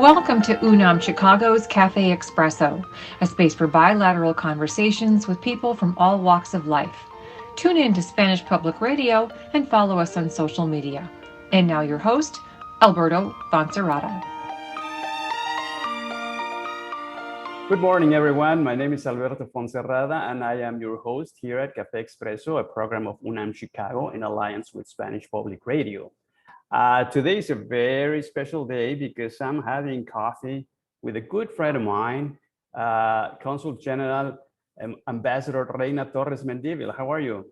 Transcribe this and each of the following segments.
Welcome to UNAM Chicago's CAFÉ EXPRESSO, a space for bilateral conversations with people from all walks of life. Tune in to Spanish Public Radio and follow us on social media. And now your host, Alberto Foncerrada. Good morning, everyone. My name is Alberto Foncerrada, and I am your host here at CAFÉ EXPRESSO, a program of UNAM Chicago in alliance with Spanish Public Radio. Today is a very special day because I'm having coffee with a good friend of mine, Consul General Ambassador Reyna Torres Mendivil. How are you?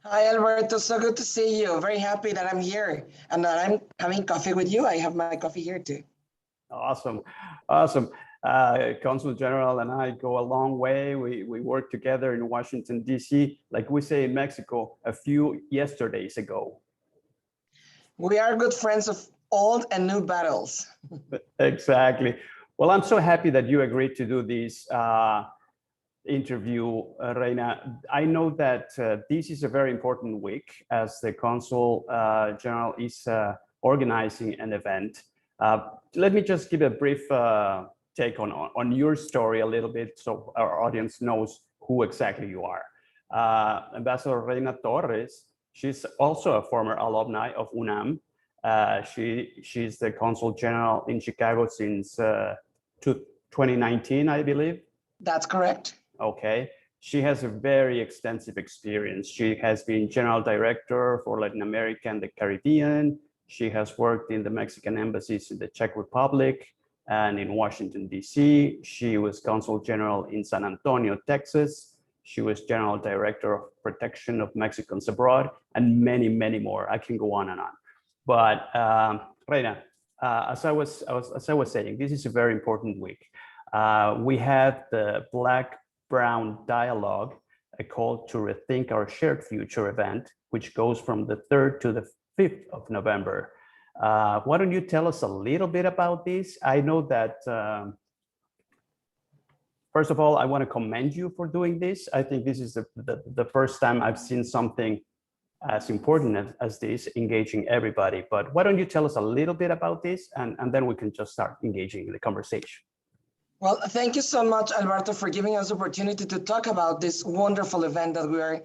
Hi, Alberto. So good to see you. Very happy that I'm here and that I'm having coffee with you. I have my coffee here too. Awesome. Consul General and I go a long way. We worked together in Washington, D.C., like we say in Mexico, a few yesterdays ago. We are good friends of old and new battles. Exactly. Well, I'm so happy that you agreed to do this interview, Reyna. I know that this is a very important week as the Consul General is organizing an event. Let me just give a brief take on your story a little bit so our audience knows who exactly you are. Ambassador Reyna Torres, she's also a former alumni of UNAM. She's the Consul General in Chicago since 2019, I believe. That's correct. Okay. She has a very extensive experience. She has been General Director for Latin America and the Caribbean. She has worked in the Mexican embassies in the Czech Republic and in Washington, D.C. She was Consul General in San Antonio, Texas. She was General Director of Protection of Mexicans Abroad, and many, many more. I can go on and on. But Reyna, as I was saying, this is a very important week. We had the Black-Brown Dialogue, a call to rethink our shared future event, which goes from the 3rd to the 5th of November. Why don't you tell us a little bit about this? I know that first of all, I want to commend you for doing this. I think this is the first time I've seen something as important as this, engaging everybody. But why don't you tell us a little bit about this, and then we can just start engaging in the conversation. Well, thank you so much, Alberto, for giving us the opportunity to talk about this wonderful event that we are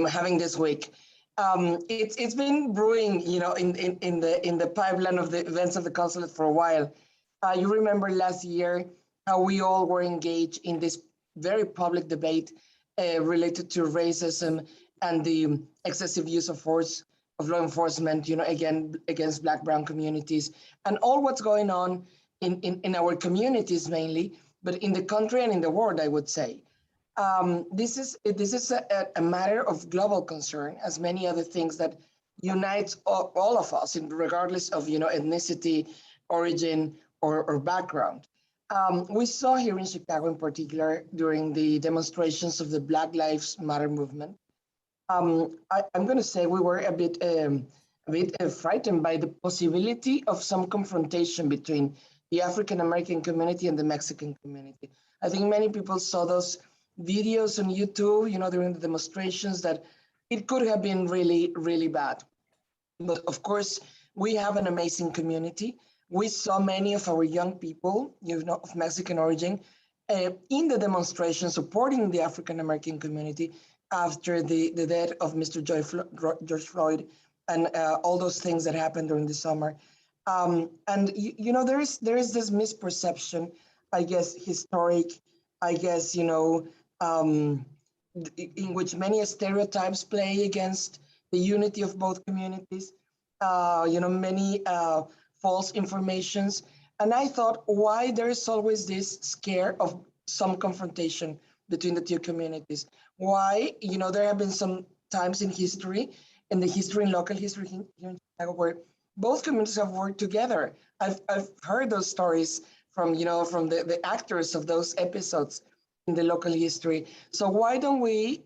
having this week. It's been brewing, in the pipeline of the events of the consulate for a while. You remember last year how we all were engaged in this very public debate related to racism and the excessive use of force of law enforcement, again, against Black, Brown communities, and all what's going on in our communities mainly, but in the country and in the world, I would say. This is a matter of global concern, as many other things that unites all of us, regardless of ethnicity, origin, or background. We saw here in Chicago, in particular, during the demonstrations of the Black Lives Matter movement. I'm going to say we were a bit frightened by the possibility of some confrontation between the African American community and the Mexican community. I think many people saw those videos on YouTube, during the demonstrations, that it could have been really, really bad. But of course, we have an amazing community. We saw many of our young people, of Mexican origin, in the demonstration supporting the African American community after the death of Mr. George Floyd and all those things that happened during the summer. And there is this misperception, I guess, historic, in which many stereotypes play against the unity of both communities. Many false informations. And I thought, why there is always this scare of some confrontation between the two communities? Why, there have been some times in history, in local history here in Chicago, where both communities have worked together. I've heard those stories from the actors of those episodes in the local history. So why don't we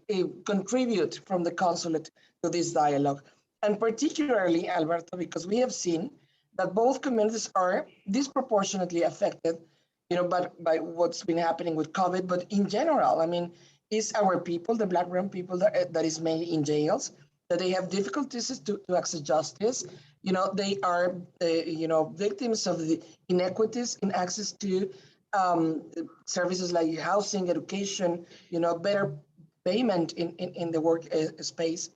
contribute from the consulate to this dialogue? And particularly, Alberto, because we have seen that both communities are disproportionately affected, by what's been happening with COVID, but in general, is our people, the Black, Brown people, that is mainly in jails, that they have difficulties to access justice. They are, victims of the inequities in access to services like housing, education, better payment in the work space.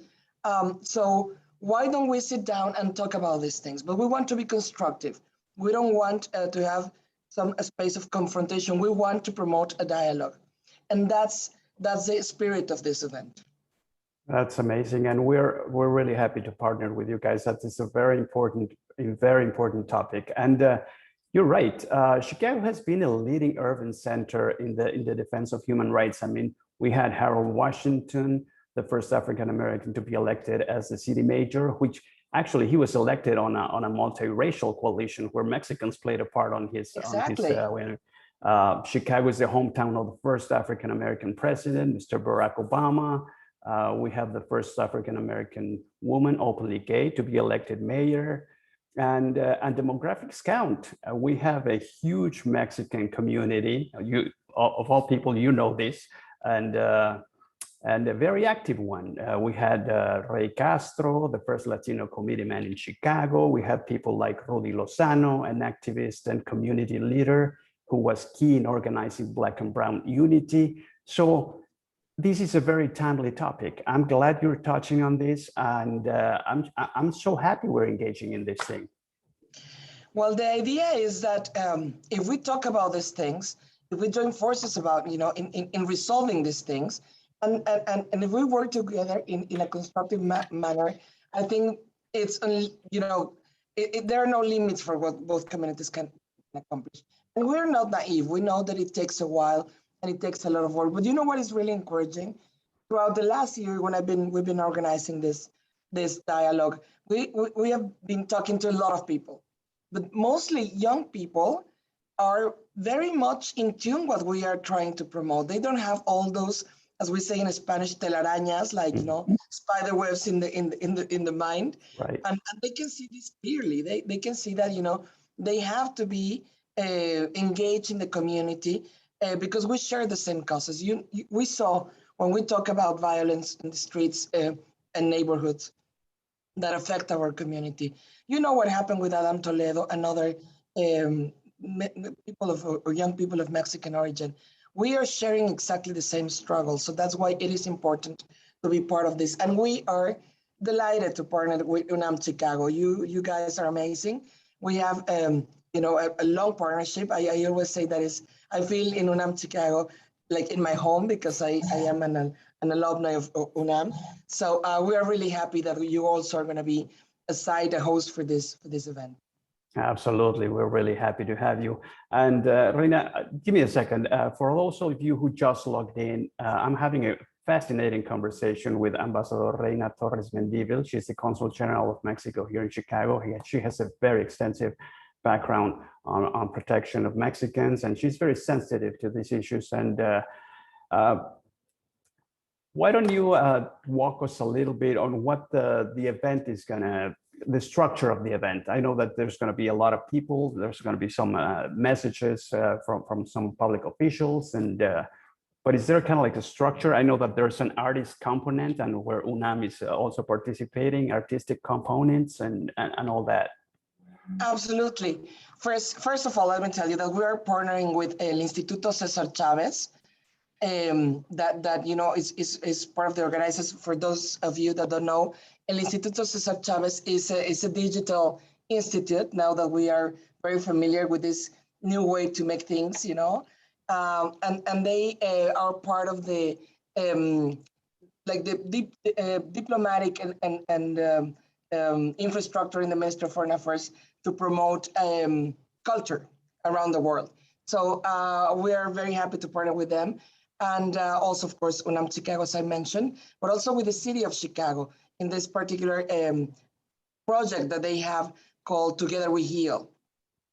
So why don't we sit down and talk about these things? But we want to be constructive. We don't want to have a space of confrontation. We want to promote a dialogue. And that's the spirit of this event. That's amazing, and we're really happy to partner with you guys. That is a very important topic. And you're right. Chicago has been a leading urban center in the defense of human rights. I mean, we had Harold Washington, the first African American to be elected as the city mayor, which actually he was elected on a multiracial coalition where Mexicans played a part on his. Exactly. Chicago is the hometown of the first African American president, Mr. Barack Obama. We have the first African-American woman openly gay to be elected mayor, and demographics count. We have a huge Mexican community. Of all people, you know this, and a very active one. We had Rey Castro, the first Latino committeeman in Chicago. We had people like Rudy Lozano, an activist and community leader who was key in organizing Black and Brown unity. So this is a very timely topic. I'm glad you're touching on this, and I'm so happy we're engaging in this thing. Well, the idea is that if we talk about these things, if we join forces about, in resolving these things, and if we work together in a constructive manner, I think it's, there are no limits for what both communities can accomplish. And we're not naive. We know that it takes a while and it takes a lot of work. But you know what is really encouraging? Throughout the last year, when we've been organizing this dialogue, we have been talking to a lot of people, but mostly young people are very much in tune what we are trying to promote. They don't have all those, as we say in Spanish, telarañas, like spider webs in the mind. Right. And they can see this clearly. They can see that they have to be engaged in the community. Because we share the same causes. We saw when we talk about violence in the streets and neighborhoods that affect our community. You know what happened with Adam Toledo and other young people of Mexican origin. We are sharing exactly the same struggle. So that's why it is important to be part of this. And we are delighted to partner with UNAM Chicago. You guys are amazing. We have a long partnership. I always say that I feel in UNAM Chicago like in my home because I am an alumni of UNAM. So we are really happy that you also are going to be a host for this event. Absolutely, we're really happy to have you. And Reyna, give me a second. For those of you who just logged in, I'm having a fascinating conversation with Ambassador Reyna Torres Mendivil. She's the Consul General of Mexico here in Chicago. She has a very extensive background on protection of Mexicans, and she's very sensitive to these issues. And why don't you walk us a little bit on what the event is the structure of the event? I know that there's going to be a lot of people. There's going to be some messages from some public officials, but is there kind of like a structure? I know that there's an artist component, and where UNAM is also participating, artistic components and all that. Absolutely. First of all, let me tell you that we are partnering with El Instituto Cesar Chavez. That is part of the organizers. For those of you that don't know, El Instituto Cesar Chavez is a digital institute. Now that we are very familiar with this new way to make things, and they are part of the diplomatic and infrastructure in the Ministry of Foreign Affairs to promote culture around the world. So we are very happy to partner with them. And also, of course, UNAM Chicago, as I mentioned, but also with the city of Chicago in this particular project that they have called Together We Heal.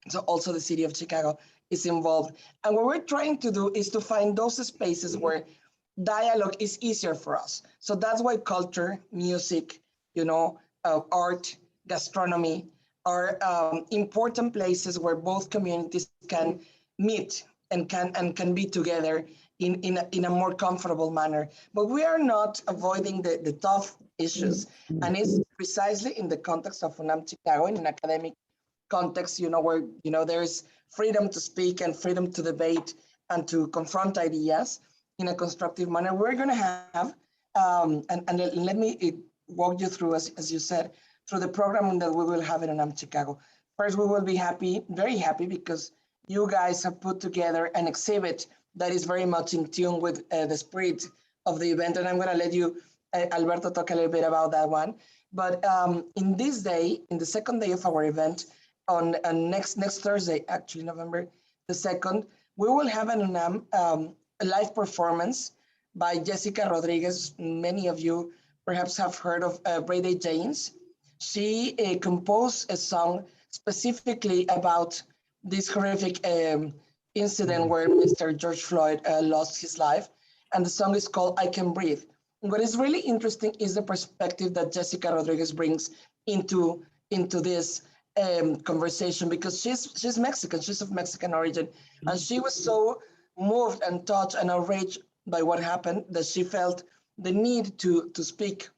So also the city of Chicago is involved. And what we're trying to do is to find those spaces where dialogue is easier for us. So that's why culture, music, art, gastronomy are important places where both communities can meet and can be together in a more comfortable manner. But we are not avoiding the tough issues. And it's precisely in the context of UNAM Chicago, in an academic context, where, there's freedom to speak and freedom to debate and to confront ideas in a constructive manner. We're going to have, and let me walk you through, as you said, through the program that we will have in UNAM Chicago. First, we will be happy, very happy, because you guys have put together an exhibit that is very much in tune with the spirit of the event. And I'm going to let you, Alberto, talk a little bit about that one. But in this day, in the second day of our event, on next Thursday, actually, November the 2nd, we will have an UNAM a live performance by Jessica Rodriguez. Many of you perhaps have heard of Brady James. She composed a song specifically about this horrific incident where Mr. George Floyd lost his life. And the song is called I Can Breathe. And what is really interesting is the perspective that Jessica Rodriguez brings into this conversation, because she's Mexican, she's of Mexican origin. And she was so moved and touched and outraged by what happened that she felt the need to speak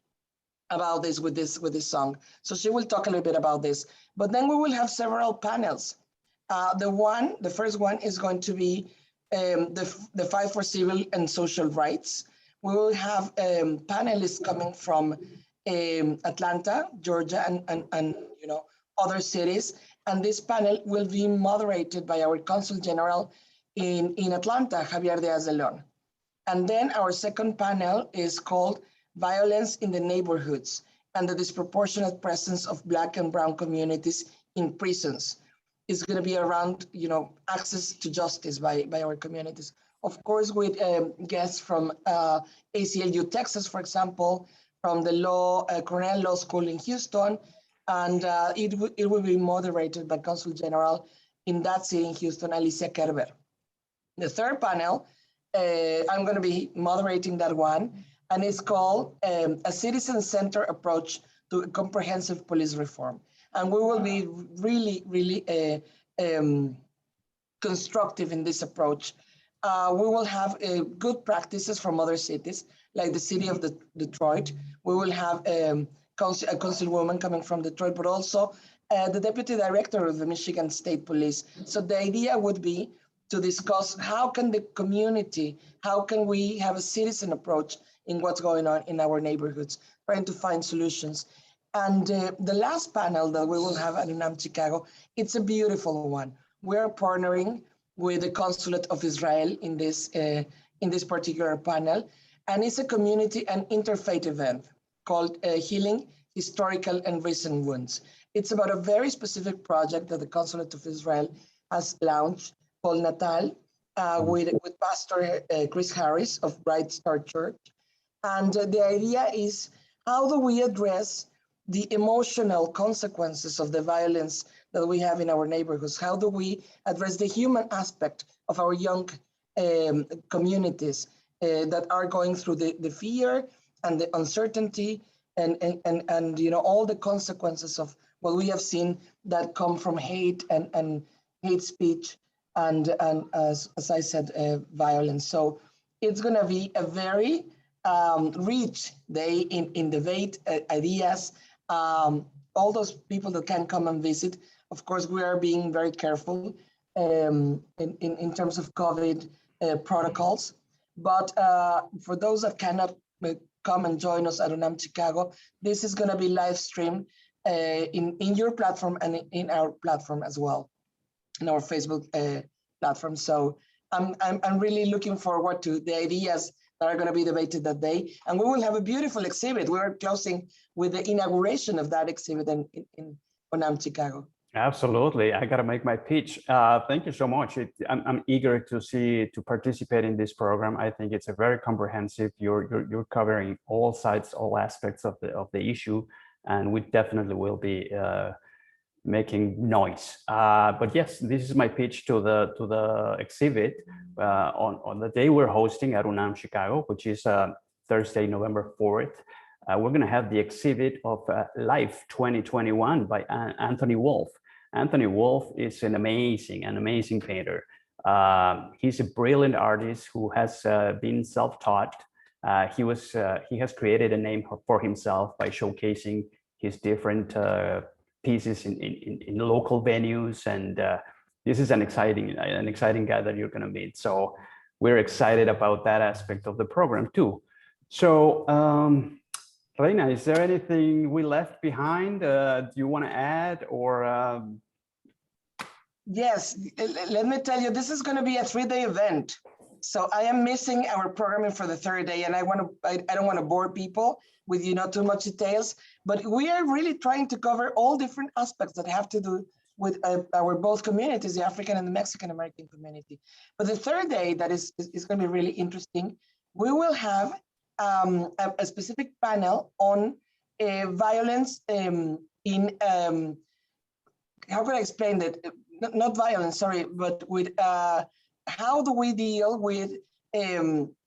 about this with this song. So she will talk a little bit about this. But then we will have several panels. The first one is going to be the fight for civil and social rights. We will have panelists coming from Atlanta, Georgia, and other cities. And this panel will be moderated by our Consul General in Atlanta, Javier Diaz de Leon. And then our second panel is called Violence in the Neighborhoods and the Disproportionate Presence of Black and Brown Communities in Prisons. It's going to be around, access to justice by our communities. Of course, with guests from ACLU, Texas, for example, from the Cornell Law School in Houston, and it will be moderated by Consul General in that city in Houston, Alicia Kerber. The third panel, I'm going to be moderating that one, and it's called A Citizen-Centered Approach to Comprehensive Police Reform. And we will be really, really constructive in this approach. We will have good practices from other cities, like the city of Detroit. We will have a councilwoman coming from Detroit, but also the deputy director of the Michigan State Police. So the idea would be to discuss how can the community, how can we have a citizen approach in what's going on in our neighborhoods, trying to find solutions. And the last panel that we will have at UNAM Chicago, it's a beautiful one. We're partnering with the Consulate of Israel in this particular panel, and it's a community and interfaith event called Healing Historical and Recent Wounds. It's about a very specific project that the Consulate of Israel has launched called Natal with Pastor Chris Harris of Bright Star Church. And the idea is, how do we address the emotional consequences of the violence that we have in our neighborhoods? How do we address the human aspect of our young communities that are going through the fear and the uncertainty and all the consequences of what we have seen that come from hate and hate speech and as I said, violence. So it's going to be a very rich day in debate, ideas. All those people that can come and visit. Of course, we are being very careful in terms of COVID protocols. But for those that cannot come and join us at UNAM Chicago, this is going to be live streamed in your platform and in our platform as well, in our Facebook platform. So I'm really looking forward to the ideas that are going to be debated that day. And we will have a beautiful exhibit. We're closing with the inauguration of that exhibit in UNAM Chicago. Absolutely. I got to make my pitch. Thank you so much. I'm eager to participate in this program. I think it's a very comprehensive. You're covering all sides, all aspects of the issue, and we definitely will be making noise. But yes, this is my pitch to the exhibit on the day we're hosting at UNAM Chicago, which is Thursday, November 4th. We're going to have the exhibit of Life 2021 by Anthony Wolf. Anthony Wolf is an amazing painter. He's a brilliant artist who has been self-taught. He has created a name for himself by showcasing his different pieces in local venues, and this is an exciting guy that you're going to meet. So we're excited about that aspect of the program too. So Reyna, is there anything we left behind? Do you want to add, or? Yes, let me tell you, this is going to be a 3-day event. So I am missing our programming for the third day, and I don't want to bore people with too much details, but we are really trying to cover all different aspects that have to do with our both communities, the African and the Mexican American community. But the third day, that is going to be really interesting. We will have a specific panel on violence in, how can I explain that? Not violence, sorry, but with how do we deal with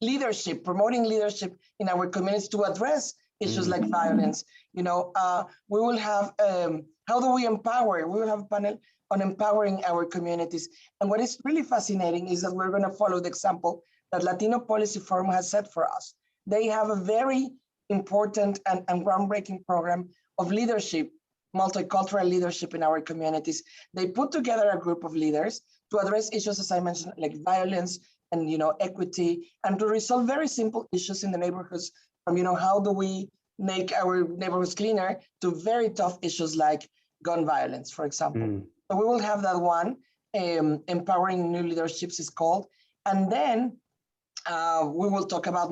leadership, promoting leadership in our communities to address issues like violence. We will have, how do we empower? We will have a panel on empowering our communities. And what is really fascinating is that we're going to follow the example that Latino Policy Forum has set for us. They have a very important and groundbreaking program of leadership, multicultural leadership in our communities. They put together a group of leaders to address issues, as I mentioned, like violence and equity, and to resolve very simple issues in the neighborhoods, from how do we make our neighborhoods cleaner, to very tough issues like gun violence, for example. So we will have that one, empowering new leaderships is called, and then we will talk about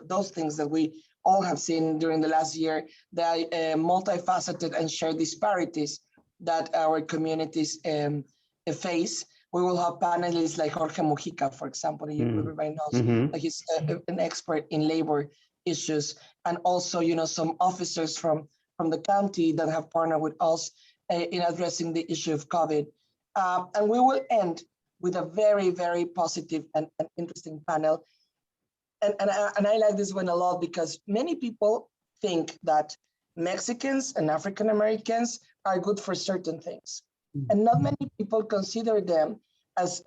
those things that we all have seen during the last year, the multifaceted and shared disparities that our communities face. We will have panelists like Jorge Mujica, for example, everybody knows that he's an expert in labor issues, and also some officers from the county that have partnered with us in addressing the issue of COVID. And we will end with a very, very positive and interesting panel. And I like this one a lot, because many people think that Mexicans and African Americans are good for certain things, and not many people consider them as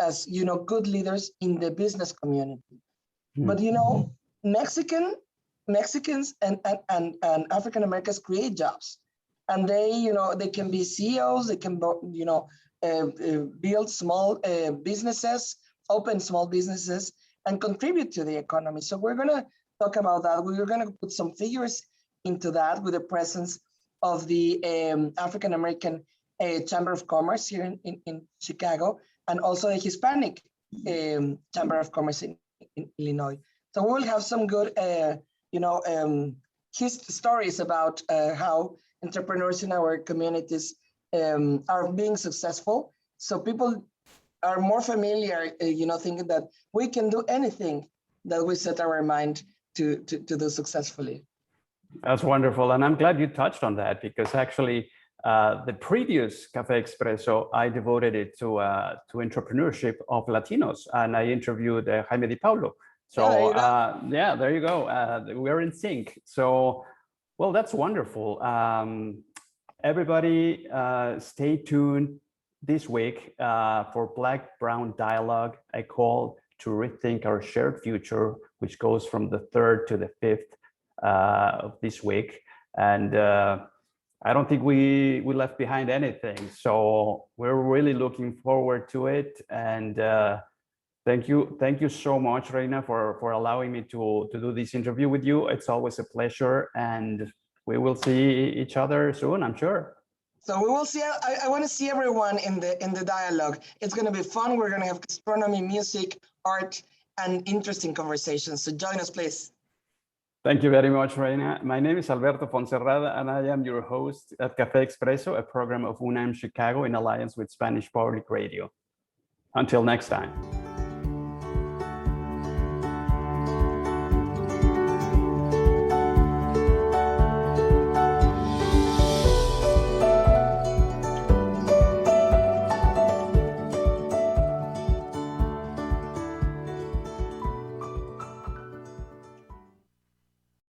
good leaders in the business community. But Mexicans and African Americans create jobs, and they can be CEOs, they can build small businesses, open small businesses, and contribute to the economy. So we're going to talk about that. We're going to put some figures into that with the presence of the African American Chamber of Commerce here in Chicago, and also the Hispanic Chamber of Commerce in Illinois. So we will have some good stories about how entrepreneurs in our communities are being successful. So people are more familiar, thinking that we can do anything that we set our mind to do successfully. That's wonderful. And I'm glad you touched on that, because actually the previous Café Expresso, I devoted it to entrepreneurship of Latinos, and I interviewed Jaime Di Paulo. So yeah, there you go. We're in sync. So, well, that's wonderful. Everybody stay tuned this week for Black-Brown Dialogue, a call to rethink our shared future, which goes from the 3rd to the 5th of this week. And I don't think we left behind anything. So we're really looking forward to it. And thank you so much, Reyna, for allowing me to do this interview with you. It's always a pleasure, and we will see each other soon, I'm sure. So we will see. I want to see everyone in the dialogue. It's going to be fun. We're going to have gastronomy, music, art, and interesting conversations. So join us, please. Thank you very much, Reyna. My name is Alberto Foncerrada, and I am your host at Café Expresso, a program of UNAM Chicago in alliance with Spanish Public Radio. Until next time.